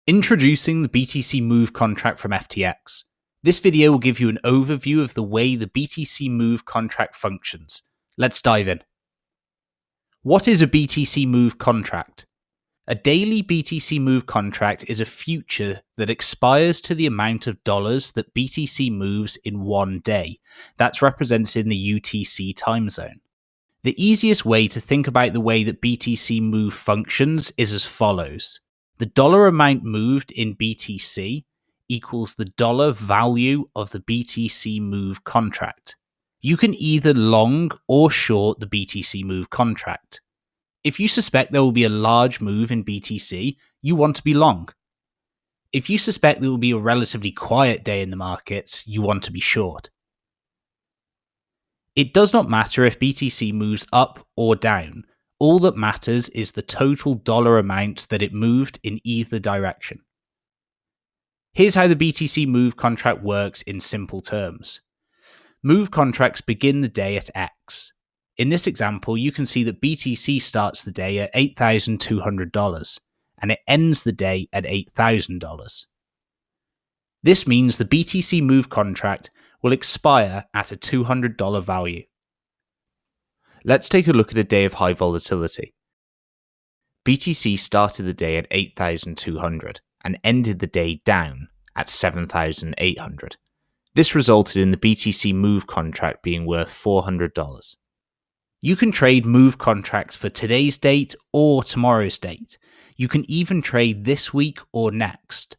Introducing the BTC Move contract from FTX. This video will give you an overview of the way the BTC Move contract functions. Let's dive in. What is a BTC Move contract? A daily BTC Move contract is a future that expires to the amount of dollars that BTC moves in one day. That's represented in the UTC time zone. The easiest way to think about the way that BTC Move functions is as follows. The dollar amount moved in BTC equals the dollar value of the BTC Move contract. You can either long or short the BTC Move contract. If you suspect there will be a large move in BTC, you want to be long. If you suspect there will be a relatively quiet day in the markets, you want to be short. It does not matter if BTC moves up or down. All that matters is the total dollar amount that it moved in either direction. Here's how the BTC Move contract works in simple terms. Move contracts begin the day at X. In this example, you can see that BTC starts the day at $8,200 and it ends the day at $8,000. This means the BTC Move contract will expire at a $200 value. Let's take a look at a day of high volatility. BTC started the day at 8,200 and ended the day down at 7,800. This resulted in the BTC Move contract being worth $400. You can trade Move contracts for today's date or tomorrow's date. You can even trade this week or next.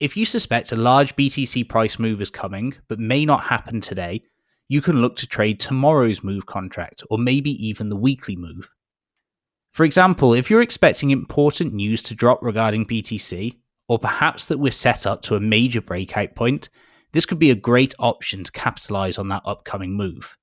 If you suspect a large BTC price move is coming, but may not happen today, you can look to trade tomorrow's Move contract or maybe even the weekly move. For example, if you're expecting important news to drop regarding BTC, or perhaps that we're set up to a major breakout point, this could be a great option to capitalize on that upcoming move.